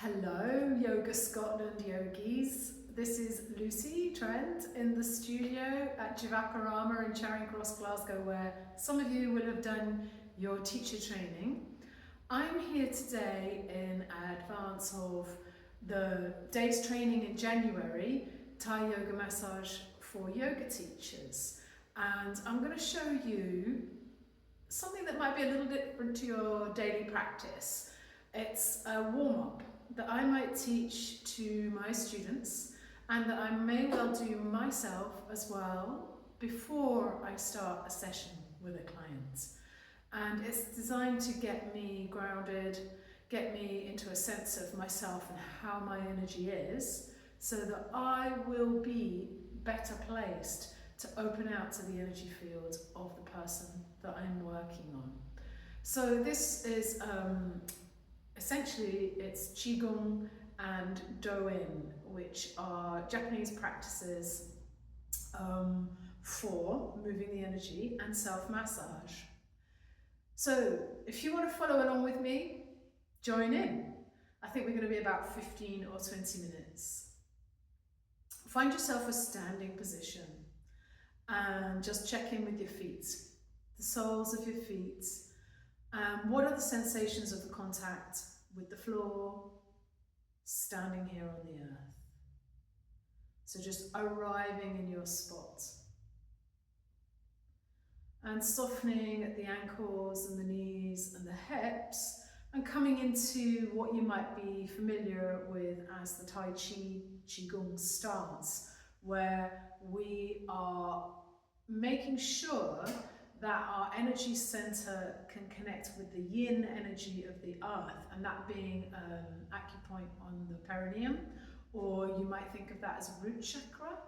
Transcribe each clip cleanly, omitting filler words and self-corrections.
Hello, Yoga Scotland yogis. This is Lucy Trent in the studio at Jivakarama in Charing Cross, Glasgow, where some of you will have done your teacher training. I'm here today in advance of the day's training in January, Thai yoga massage for yoga teachers. And I'm going to show you something that might be a little different to your daily practice. It's a warm-up that I might teach to my students and that I may well do myself as well before I start a session with a client. And it's designed to get me grounded, get me into a sense of myself and how my energy is, so that I will be better placed to open out to the energy field of the person that I'm working on. So this is essentially it's Qigong and Do-in, which are Japanese practices for moving the energy and self-massage. So if you want to follow along with me, join in. I think we're going to be about 15 or 20 minutes. Find yourself a standing position and just check in with your feet, the soles of your feet. What are the sensations of the contact with the floor, standing here on the earth? So just arriving in your spot. And softening at the ankles and the knees and the hips, and coming into what you might be familiar with as the Tai Chi Qigong stance, where we are making sure that our energy center can connect with the yin energy of the earth, and that being acupoint on the perineum, or you might think of that as root chakra.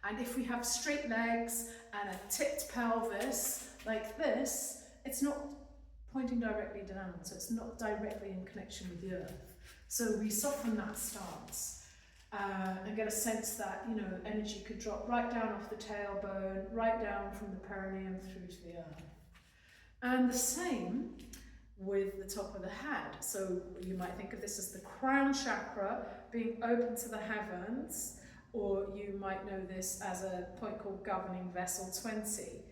And if we have straight legs and a tipped pelvis like this, it's not pointing directly down, so it's not directly in connection with the earth. So we soften that stance and get a sense that, you know, energy could drop right down off the tailbone, right down from the perineum through to the earth. And the same with the top of the head. So you might think of this as the crown chakra being open to the heavens, or you might know this as a point called governing vessel 20,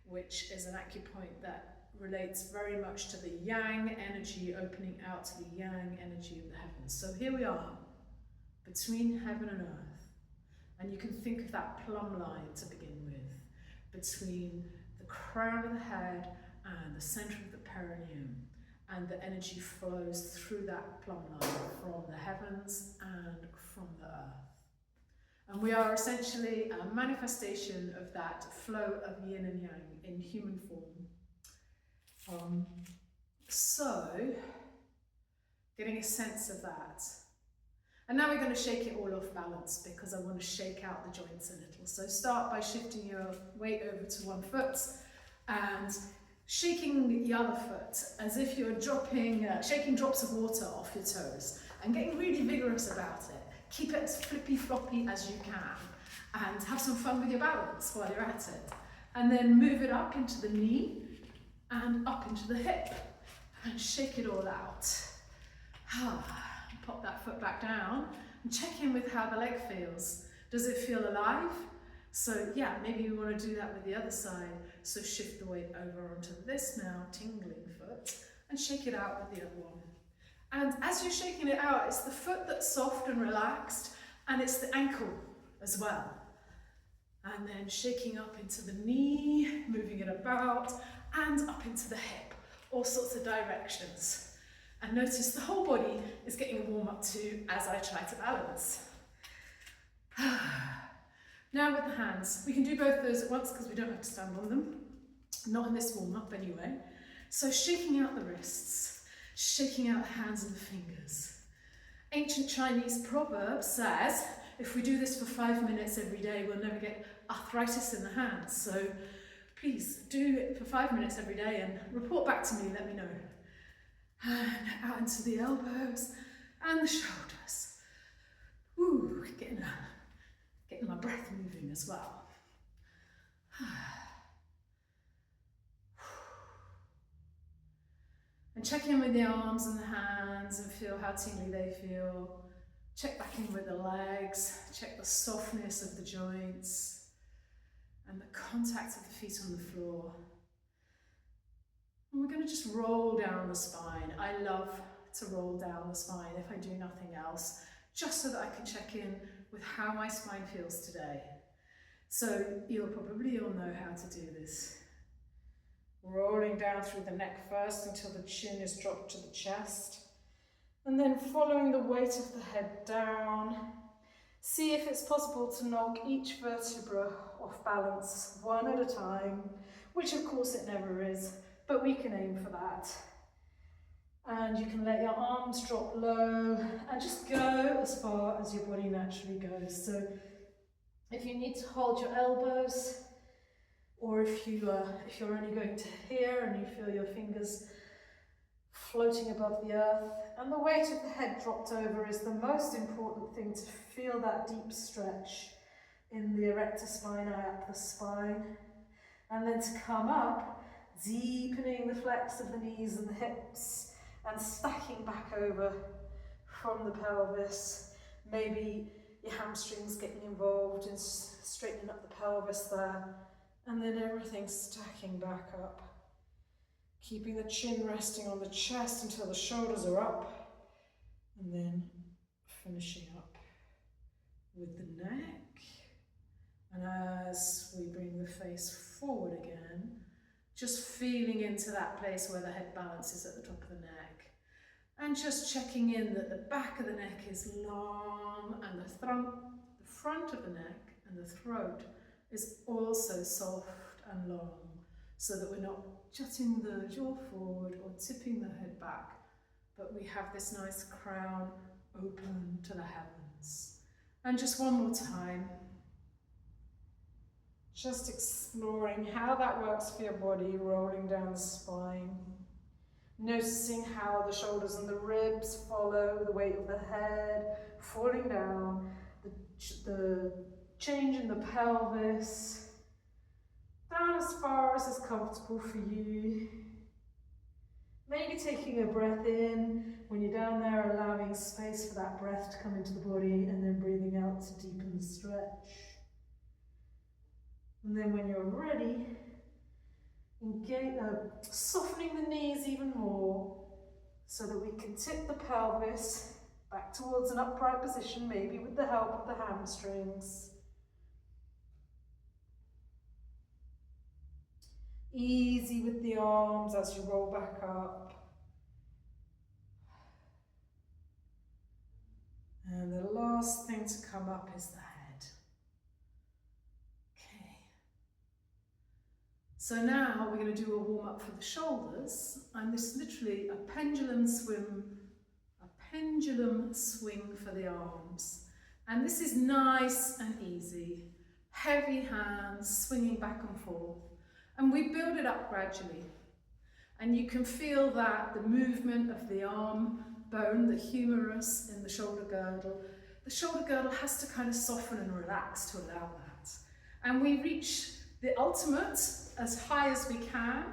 which is an acupoint that relates very much to the yang energy opening out to the yang energy of the heavens. So here we are, between heaven and earth. And you can think of that plumb line to begin with, between the crown of the head and the center of the perineum. And the energy flows through that plumb line from the heavens and from the earth. And we are essentially a manifestation of that flow of yin and yang in human form. So, getting a sense of that. And now we're going to shake it all off balance, because I want to shake out the joints a little. So start by shifting your weight over to one foot and shaking the other foot as if you're shaking drops of water off your toes and getting really vigorous about it. Keep it as flippy floppy as you can and have some fun with your balance while you're at it. And then move it up into the knee and up into the hip and shake it all out. Pop that foot back down and check in with how the leg feels. Does it feel alive? So yeah, maybe you want to do that with the other side. So shift the weight over onto this now tingling foot and shake it out with the other one. And as you're shaking it out, it's the foot that's soft and relaxed, and it's the ankle as well. And then shaking up into the knee, moving it about, and up into the hip, all sorts of directions. And notice the whole body is getting a warm up too as I try to balance. Now with the hands, we can do both those at once because we don't have to stand on them. Not in this warm up anyway. So shaking out the wrists. Shaking out the hands and the fingers. Ancient Chinese proverb says, if we do this for 5 minutes every day, we'll never get arthritis in the hands. So please do it for 5 minutes every day and report back to me, let me know. And out into the elbows and the shoulders. Ooh, getting my breath moving as well. And And check in with the arms and the hands and feel how tingly they feel. Check back in with the legs, check the softness of the joints and the contact of the feet on the floor. And we're going to just roll down the spine. I love to roll down the spine if I do nothing else, just so that I can check in with how my spine feels today. So you'll probably all know how to do this. Rolling down through the neck first until the chin is dropped to the chest. And then following the weight of the head down, see if it's possible to knock each vertebra off balance one at a time, which of course it never is, but we can aim for that. And you can let your arms drop low and just go as far as your body naturally goes. So if you need to hold your elbows, or if you're only going to here and you feel your fingers floating above the earth, and the weight of the head dropped over is the most important thing, to feel that deep stretch in the erector spinae up the spine, and then to come up, deepening the flex of the knees and the hips, and stacking back over from the pelvis. Maybe your hamstrings getting involved in straightening up the pelvis there, and then everything stacking back up. Keeping the chin resting on the chest until the shoulders are up, and then finishing up with the neck. And as we bring the face forward again, just feeling into that place where the head balances at the top of the neck, and just checking in that the back of the neck is long and the front of the neck and the throat is also soft and long, so that we're not jutting the jaw forward or tipping the head back, but we have this nice crown open to the heavens. And just one more time, just exploring how that works for your body, rolling down the spine, noticing how the shoulders and the ribs follow the weight of the head, falling down, the change in the pelvis, down as far as is comfortable for you. Maybe taking a breath in when you're down there, allowing space for that breath to come into the body, and then breathing out to deepen the stretch. And then when you're ready, softening the knees even more so that we can tip the pelvis back towards an upright position, maybe with the help of the hamstrings. Easy with the arms as you roll back up. And the last thing to come up is the head. Okay. So now we're going to do a warm up for the shoulders, and this is literally a pendulum swing for the arms. And this is nice and easy. Heavy hands swinging back and forth. And we build it up gradually. And you can feel that the movement of the arm bone, the humerus in the shoulder girdle has to kind of soften and relax to allow that. And we reach the ultimate as high as we can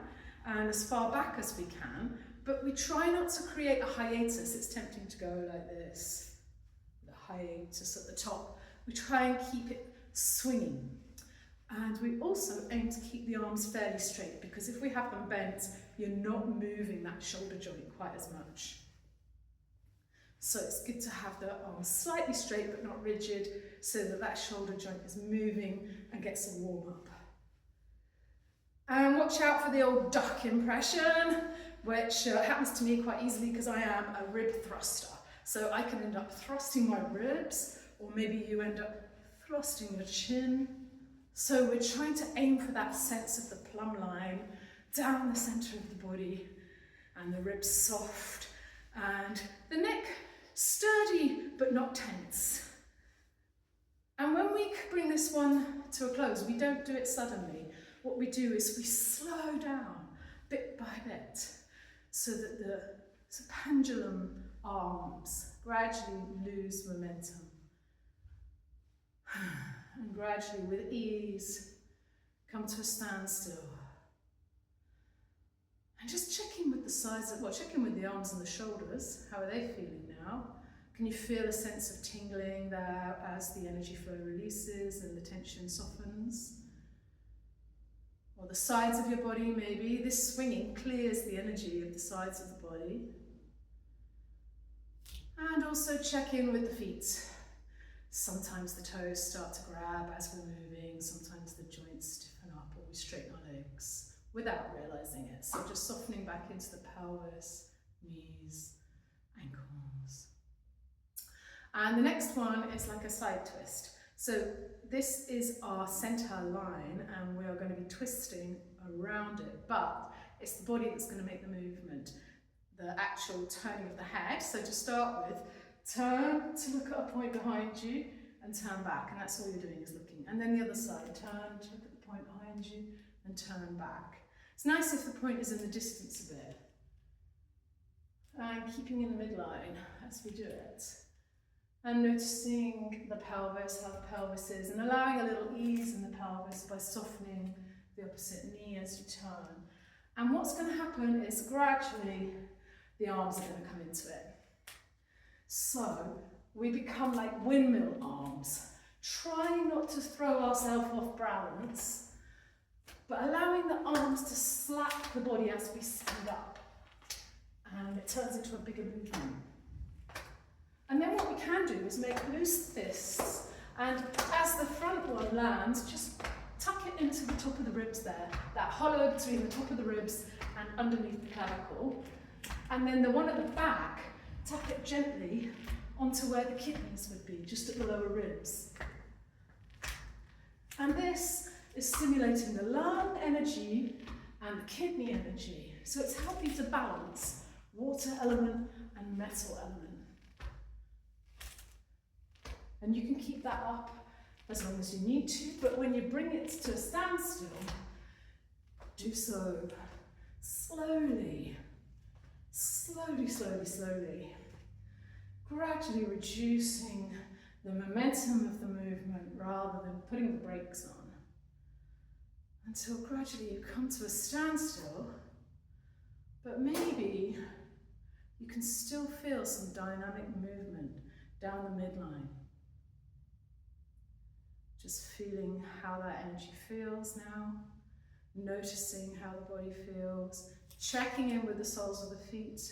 and as far back as we can, but we try not to create a hiatus. It's tempting to go like this, the hiatus at the top. We try and keep it swinging. And we also aim to keep the arms fairly straight, because if we have them bent, you're not moving that shoulder joint quite as much. So it's good to have the arms slightly straight but not rigid, so that that shoulder joint is moving and gets a warm up. And watch out for the old duck impression, which happens to me quite easily because I am a rib thruster. So I can end up thrusting my ribs, or maybe you end up thrusting your chin. So we're trying to aim for that sense of the plumb line down the center of the body, and the ribs soft, and the neck sturdy but not tense. And when we bring this one to a close, we don't do it suddenly. What we do is we slow down bit by bit, so that the pendulum arms gradually lose momentum. And gradually, with ease, come to a standstill. And just check in with the sides of, well, check in with the arms and the shoulders. How are they feeling now? Can you feel a sense of tingling there as the energy flow releases and the tension softens? Or the sides of your body, maybe. This swinging clears the energy of the sides of the body. And also check in with the feet. Sometimes the toes start to grab as we're moving, sometimes the joints stiffen up or we straighten our legs without realizing it. So just softening back into the pelvis, knees, ankles. And the next one is like a side twist. So this is our center line and we are going to be twisting around it, but it's the body that's going to make the movement, the actual turning of the head. So to start with, turn to look at a point behind you and turn back, and that's all you're doing is looking. And then the other side, turn to look at the point behind you and turn back. It's nice if the point is in the distance a bit. And keeping in the midline as we do it. And noticing the pelvis, how the pelvis is, and allowing a little ease in the pelvis by softening the opposite knee as you turn. And what's going to happen is gradually the arms are going to come into it. So we become like windmill arms, trying not to throw ourselves off balance, but allowing the arms to slap the body as we stand up. And it turns into a bigger movement. And then what we can do is make loose fists, and as the front one lands, just tuck it into the top of the ribs there, that hollow between the top of the ribs and underneath the clavicle. And then the one at the back, tuck it gently onto where the kidneys would be, just at the lower ribs. And this is stimulating the lung energy and the kidney energy. So it's helping to balance water element and metal element. And you can keep that up as long as you need to, but when you bring it to a standstill, do so slowly, slowly, slowly, slowly, gradually reducing the momentum of the movement rather than putting the brakes on, until gradually you come to a standstill, but maybe you can still feel some dynamic movement down the midline. Just feeling how that energy feels now, noticing how the body feels, checking in with the soles of the feet,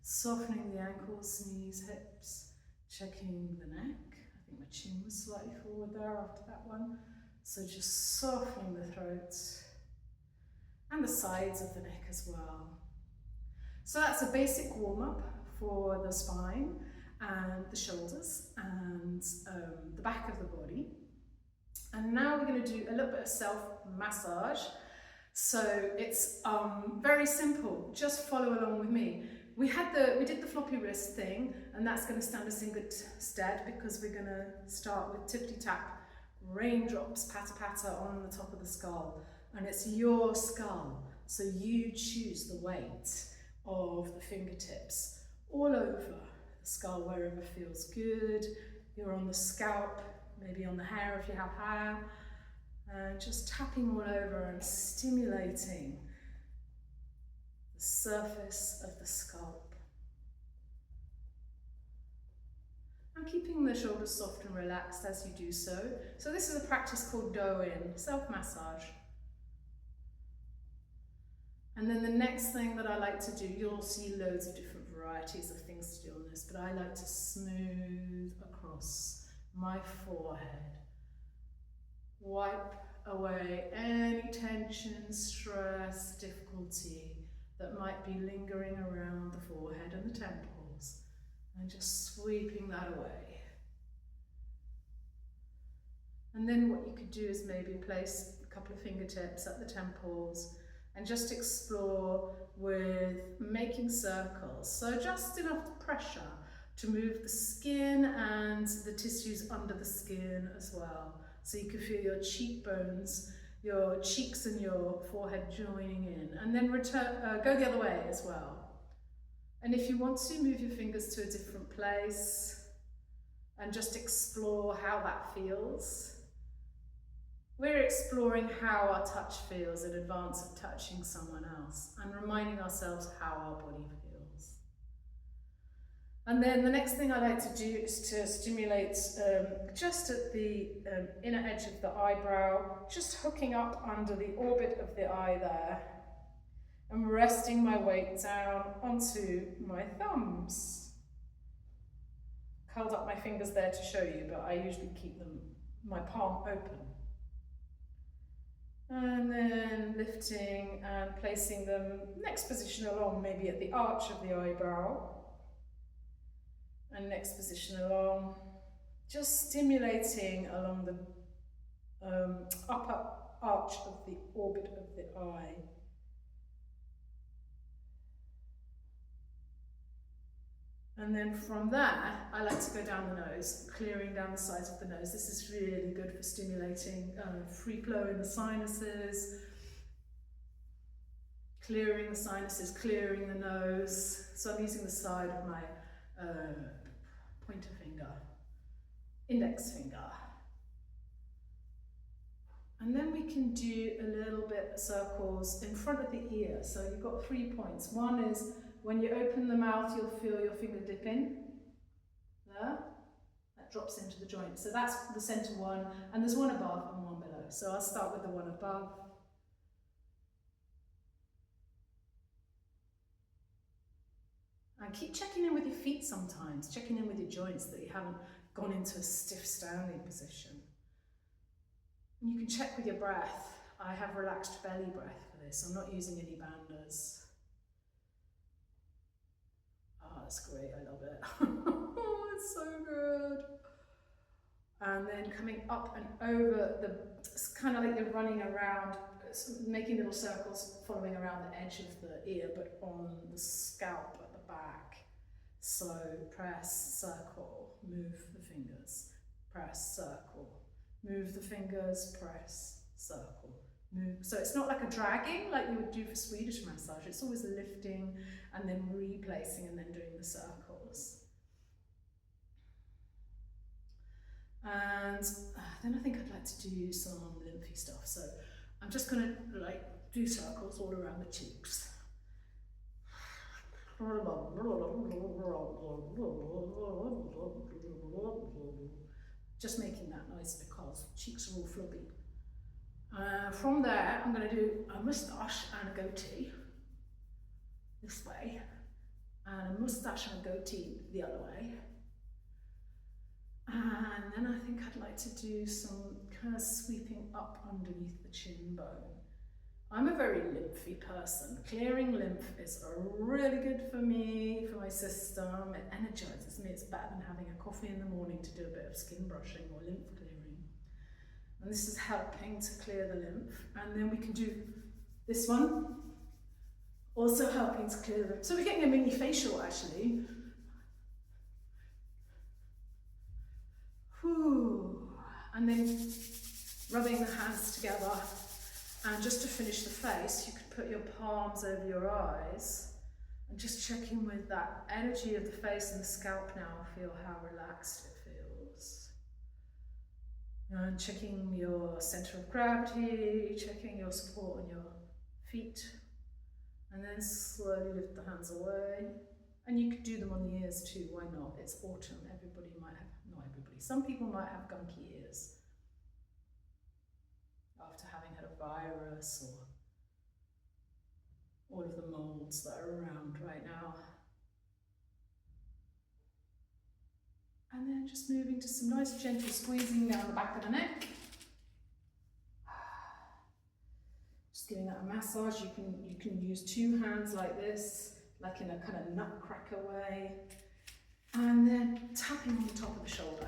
softening the ankles, knees, hips, checking the neck. I think my chin was slightly forward there after that one. So just softening the throat and the sides of the neck as well. So that's a basic warm-up for the spine and the shoulders and the back of the body. And now we're going to do a little bit of self-massage. So it's very simple. Just follow along with me. We did the floppy wrist thing, and that's going to stand us in good stead because we're going to start with tippity-tap, raindrops, patter-patter on the top of the skull. And it's your skull, so you choose the weight of the fingertips all over the skull, wherever feels good. You're on the scalp, maybe on the hair if you have hair, and just tapping all over and stimulating the surface of the scalp. And keeping the shoulders soft and relaxed as you do so. So this is a practice called Do-In, self-massage. And then the next thing that I like to do, you'll see loads of different varieties of things to do on this, but I like to smooth across my forehead. Wipe away any tension, stress, difficulty that might be lingering around the forehead and the temples, and just sweeping that away. And then what you could do is maybe place a couple of fingertips at the temples and just explore with making circles. So just enough pressure to move the skin and the tissues under the skin as well. So you can feel your cheekbones, your cheeks and your forehead joining in. And then go the other way as well. And if you want to, move your fingers to a different place and just explore how that feels. We're exploring how our touch feels in advance of touching someone else and reminding ourselves how our body feels. And then the next thing I like to do is to stimulate just at the inner edge of the eyebrow, just hooking up under the orbit of the eye there and resting my weight down onto my thumbs. Curled up my fingers there to show you, but I usually keep them, my palm open. And then lifting and placing them next position along, maybe at the arch of the eyebrow. And next position along, just stimulating along the upper arch of the orbit of the eye. And then from that, I like to go down the nose, clearing down the sides of the nose. This is really good for stimulating free flow in the sinuses, clearing the sinuses, clearing the nose. So I'm using the side of my pointer finger, index finger. And then we can do a little bit of circles in front of the ear. So you've got 3 points. One is when you open the mouth, you'll feel your finger dip in. There. That drops into the joint. So that's the center one. And there's one above and one below. So I'll start with the one above. And keep checking in with your feet sometimes, checking in with your joints that you haven't gone into a stiff standing position. And you can check with your breath. I have relaxed belly breath for this. I'm not using any banders. Oh, that's great, I love it. Oh, it's so good. And then coming up and over it's kind of like you're running around, making little circles following around the edge of the ear, but on the scalp at the back. So press, circle, move the fingers, press, circle, move the fingers, press, circle, move. So it's not like a dragging like you would do for Swedish massage. It's always lifting and then replacing and then doing the circles. And then I think I'd like to do some lymphy stuff. So I'm just going to like do circles all around the cheeks. Just making that noise because cheeks are all floppy. From there, I'm going to do a moustache and a goatee this way, and a moustache and a goatee the other way. And then I think I'd like to do some kind of sweeping up underneath the chin bone. I'm a very lymphy person. Clearing lymph is really good for me, for my system. It energizes me. It's better than having a coffee in the morning to do a bit of skin brushing or lymph clearing. And this is helping to clear the lymph. And then we can do this one, also helping to clear the lymph. So we're getting a mini facial actually. Whew. And then rubbing the hands together. And just to finish the face, you could put your palms over your eyes and just check in with that energy of the face and the scalp now. Feel how relaxed it feels. And checking your center of gravity, checking your support on your feet. And then slowly lift the hands away. And you could do them on the ears too, why not? It's autumn, everybody might have, not everybody, some people might have gunky ears after having had a virus or all of the molds that are around right now. And then just moving to some nice gentle squeezing down the back of the neck. Just giving that a massage. You can use 2 hands like this, like in a kind of nutcracker way. And then tapping on the top of the shoulder,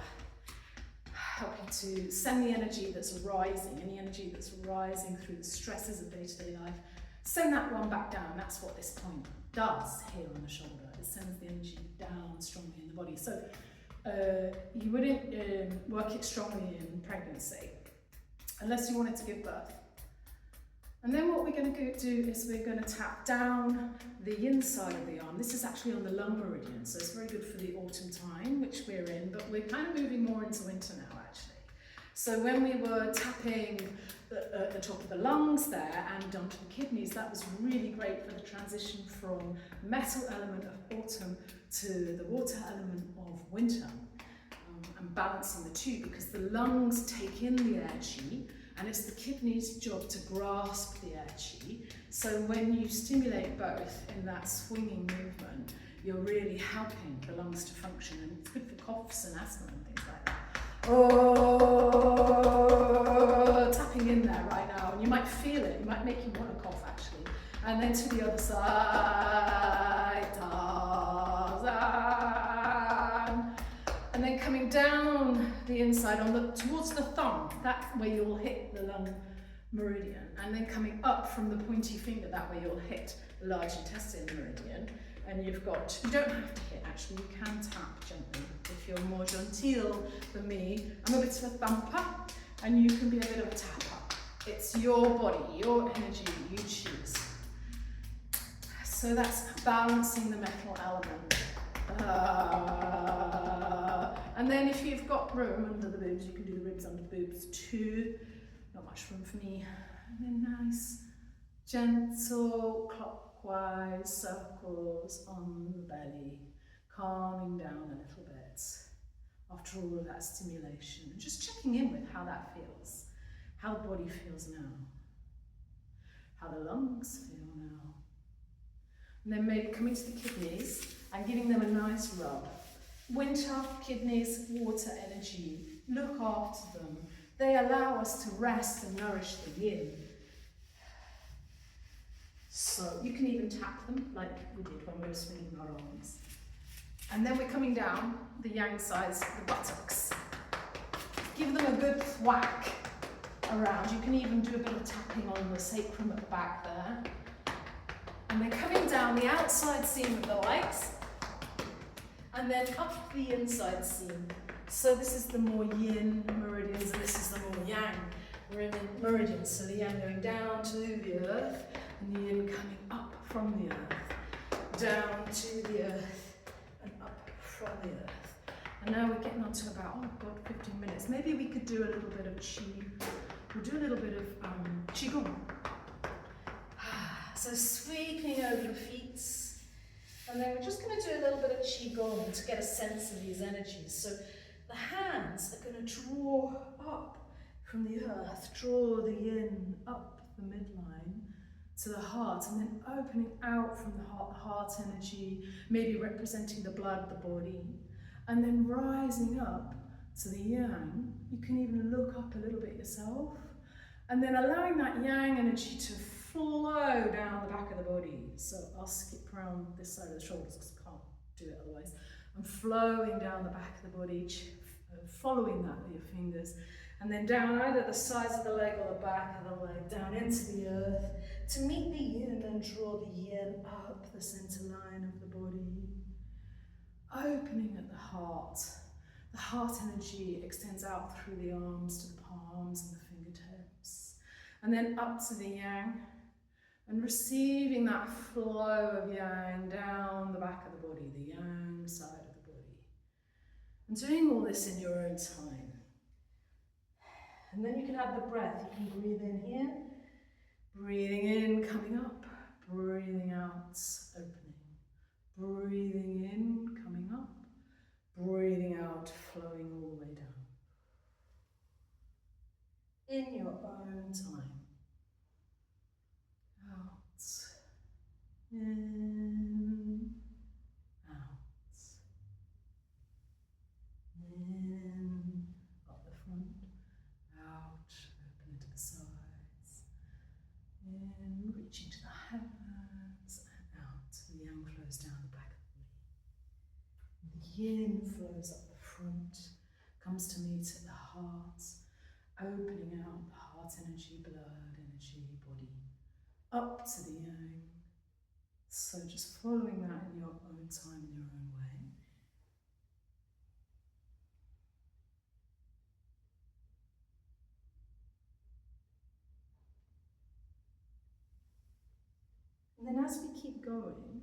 helping to send the energy that's rising, any energy that's rising through the stresses of day-to-day life, send that one back down. That's what this point does here on the shoulder. It sends the energy down strongly in the body. So you wouldn't work it strongly in pregnancy unless you wanted to give birth. And then what we're going to do is we're going to tap down the inside of the arm. This is actually on the lung meridian, so it's very good for the autumn time, which we're in, but we're kind of moving more into winter now, actually. So when we were tapping at the top of the lungs there and onto the kidneys, that was really great for the transition from the metal element of autumn to the water element of winter, and balancing the two, because the lungs take in the air chi and it's the kidneys' job to grasp the air chi. So when you stimulate both in that swinging movement, you're really helping the lungs to function, and it's good for coughs and asthma and things like that. Oh, tapping in there right now, and you might feel it, it might make you want to cough actually. And then to the other side, and then coming down the inside towards the thumb, that's where you'll hit the lung meridian, and then coming up from the pointy finger, that way you'll hit the large intestine meridian. And you don't have to hit actually, you can tap gently if you're more genteel than me. I'm a bit of a thumper and you can be a bit of a tapper. It's your body, your energy, you choose. So that's balancing the metal element. And then if you've got room under the boobs, you can do the ribs under the boobs too. Not much room for me. And then nice, gentle clockwise circles on the belly, calming down a little bit after all of that stimulation. And just checking in with how that feels, how the body feels now, how the lungs feel now. And then maybe coming to the kidneys and giving them a nice rub. Winter, kidneys, water energy, look after them. They allow us to rest and nourish the yin. So you can even tap them like we did when we were swinging our arms. And then we're coming down the yang sides, the buttocks. Give them a good whack around. You can even do a bit of tapping on the sacrum at the back there. And then coming down the outside seam of the legs, and then up the inside seam. So this is the more yin meridians, and this is the more yang meridians. So the yang going down to the earth, and the yin coming up from the earth, down to the earth, and up from the earth. And now we're getting on to about, oh God, 15 minutes. Maybe we could do a little bit of qi. We'll do a little bit of qigong. So sweeping over the feet, and then we're just going to do a little bit of qigong to get a sense of these energies. So the hands are going to draw up from the earth, draw the yin up the midline to the heart, and then opening out from the heart energy, maybe representing the blood, the body, and then rising up to the yang. You can even look up a little bit yourself, and then allowing that yang energy to flow down the back of the body. So I'll skip around this side of the shoulders because I can't do it otherwise. I'm flowing down the back of the body, following that with your fingers, and then down either the sides of the leg or the back of the leg, down into the earth to meet the yin and draw the yin up the center line of the body. Opening at the heart. The heart energy extends out through the arms to the palms and the fingertips, and then up to the yang, and receiving that flow of yang down the back of the body, the yang side of the body. And doing all this in your own time. And then you can have the breath. You can breathe in here, breathing in, coming up, breathing out, opening. Breathing in, coming up, breathing out, flowing all the way down. In your own time. Out, in, out, in, up the front, out, open into the sides, in, reaching to the hands, and out. The yang flows down the back of the body. The yin flows up the front, comes to meet at the heart, opening out the heart energy, blood energy, body, up to the yang. So just following that in your own time, in your own way. And then as we keep going,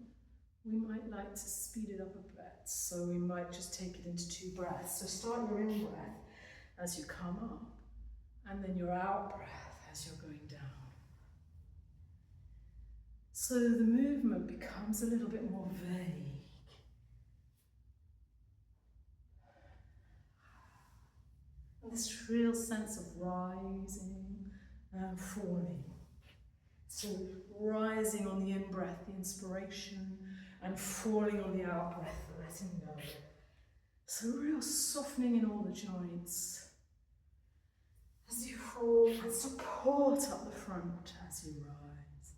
we might like to speed it up a bit. So we might just take it into 2 breaths. So start your in breath as you come up, and then your out breath as you're going down. So the movement becomes a little bit more vague. And this real sense of rising and falling. So rising on the in-breath, the inspiration, and falling on the out-breath, letting go. So real softening in all the joints as you fall, and support up the front as you rise.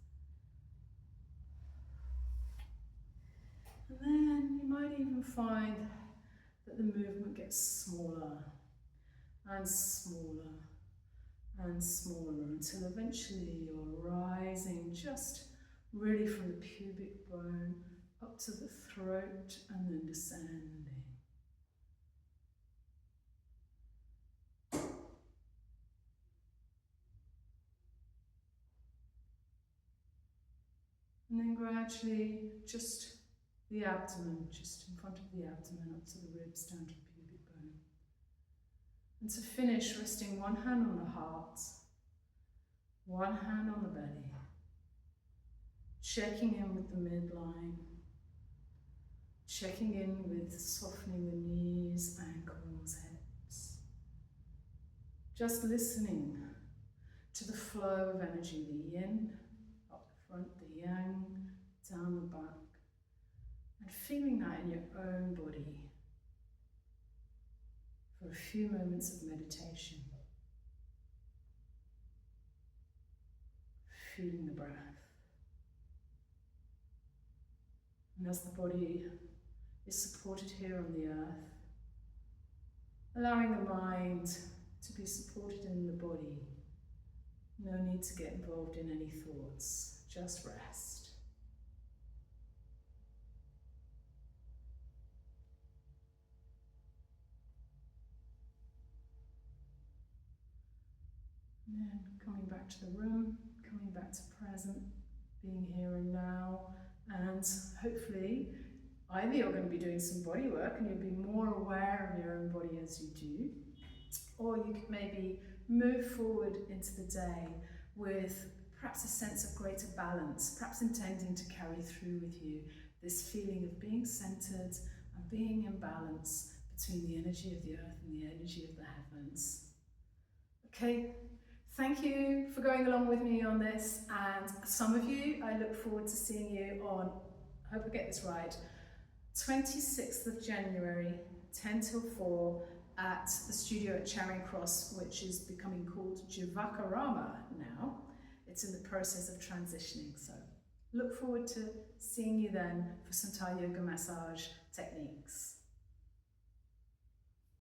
And then you might even find that the movement gets smaller and smaller and smaller until eventually you're rising just really from the pubic bone up to the throat and then descending. And then gradually just the abdomen, just in front of the abdomen up to the ribs down to the pubic bone. And to finish, resting one hand on the heart, one hand on the belly, checking in with the midline, checking in with softening the knees, ankles, hips. Just listening to the flow of energy, the yin up the front, the yang down the back, and feeling that in your own body for a few moments of meditation. Feeling the breath. And as the body is supported here on the earth, allowing the mind to be supported in the body. No need to get involved in any thoughts, just rest. And then coming back to the room, coming back to present, being here and now, and hopefully either you're going to be doing some body work and you'll be more aware of your own body as you do, or you could maybe move forward into the day with perhaps a sense of greater balance, perhaps intending to carry through with you this feeling of being centered and being in balance between the energy of the earth and the energy of the heavens. Okay, thank you for going along with me on this, and some of you, I look forward to seeing you on, I hope I get this right, 26th of January, 10 till 4, at the studio at Charing Cross, which is becoming called Jivakarama now. It's in the process of transitioning, so look forward to seeing you then for some Thai yoga massage techniques.